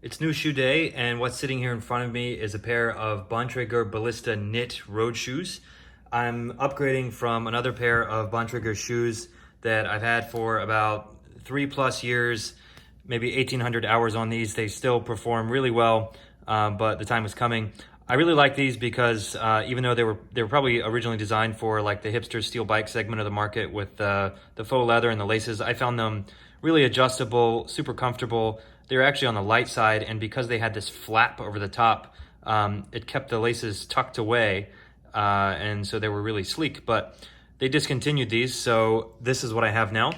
It's new shoe day, and what's sitting here in front of me is a pair of Bontrager Ballista Knit road shoes. I'm upgrading from another pair of Bontrager shoes that I've had for about 3+ years, maybe 1,800 hours on these. They still perform really well, but the time is coming. I really like these because even though they were probably originally designed for like the hipster steel bike segment of the market with the faux leather and the laces, I found them really adjustable, super comfortable. They're actually on the light side, and because they had this flap over the top, it kept the laces tucked away, and so they were really sleek. But they discontinued these, so this is what I have now.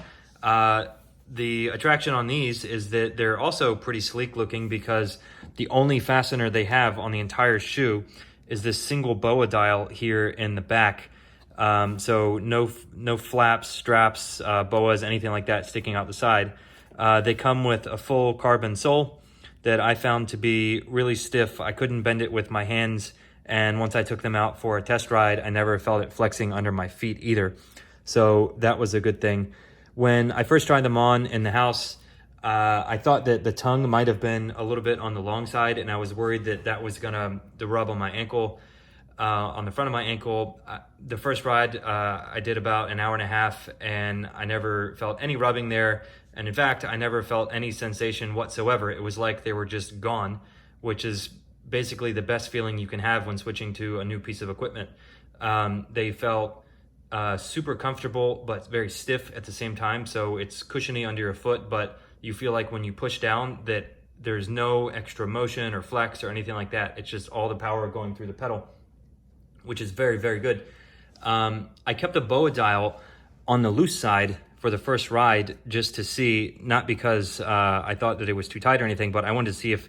The attraction on these is that they're also pretty sleek looking because the only fastener they have on the entire shoe is this single boa dial here in the back. So no flaps, straps, boas, anything like that sticking out the side. They come with a full carbon sole that I found to be really stiff. I couldn't bend it with my hands, and once I took them out for a test ride, I never felt it flexing under my feet either. So that was a good thing. When I first tried them on in the house, I thought that the tongue might have been a little bit on the long side, and I was worried that that was gonna rub on my ankle, on the front of my ankle. The first ride I did about an hour and a half, and I never felt any rubbing there. And in fact, I never felt any sensation whatsoever. It was like they were just gone, which is basically the best feeling you can have when switching to a new piece of equipment. They felt super comfortable, but very stiff at the same time. So it's cushiony under your foot, but you feel like when you push down that there's no extra motion or flex or anything like that. It's just all the power going through the pedal, which is very, very good. I kept the boa dial on the loose side for the first ride just to see, not because I thought that it was too tight or anything, but I wanted to see if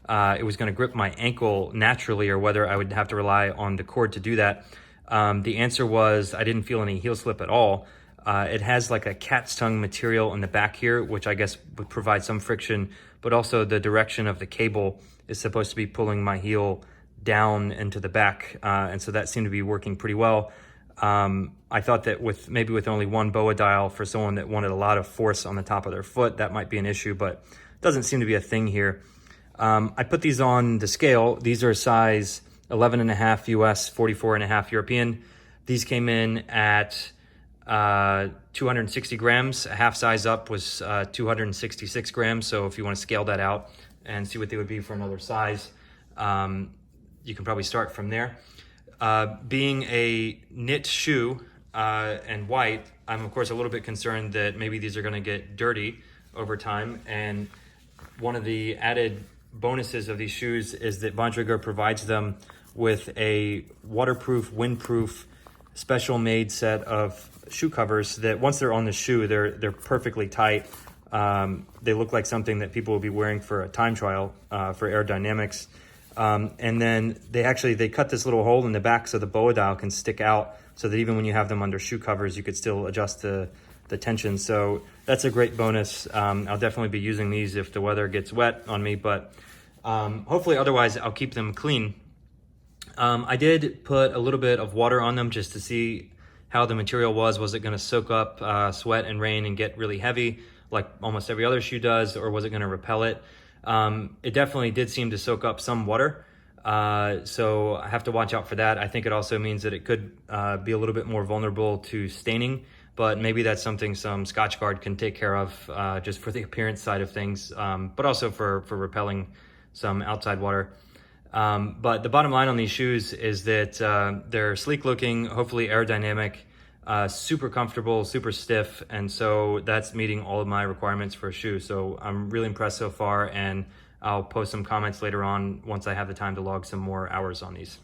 it was gonna grip my ankle naturally or whether I would have to rely on the cord to do that. The answer was I didn't feel any heel slip at all. It has like a cat's tongue material in the back here, which I guess would provide some friction, but also the direction of the cable is supposed to be pulling my heel down into the back. And so that seemed to be working pretty well. I thought that maybe with only one boa dial for someone that wanted a lot of force on the top of their foot, that might be an issue, but it doesn't seem to be a thing here. I put these on the scale. These are size 11.5 US, 44.5 European. These came in at 260 grams. A half size up was 266 grams. So if you want to scale that out and see what they would be for another size, you can probably start from there. Being a knit shoe and white, I'm of course a little bit concerned that maybe these are going to get dirty over time. And one of the added bonuses of these shoes is that Bontrager provides them with a waterproof, windproof, special made set of shoe covers that once they're on the shoe, they're perfectly tight. They look like something that people will be wearing for a time trial for aerodynamics. And then they cut this little hole in the back so the boa dial can stick out, so that even when you have them under shoe covers, you could still adjust the tension. So that's a great bonus. I'll definitely be using these if the weather gets wet on me, but hopefully otherwise I'll keep them clean. I did put a little bit of water on them just to see how the material was. Was it going to soak up sweat and rain and get really heavy like almost every other shoe does, or was it going to repel it? It definitely did seem to soak up some water, so I have to watch out for that. I think it also means that it could be a little bit more vulnerable to staining, but maybe that's something some Scotch Guard can take care of just for the appearance side of things, but also for repelling some outside water. But the bottom line on these shoes is that they're sleek looking, hopefully aerodynamic, super comfortable, super stiff, and so that's meeting all of my requirements for a shoe. So I'm really impressed so far, and I'll post some comments later on once I have the time to log some more hours on these.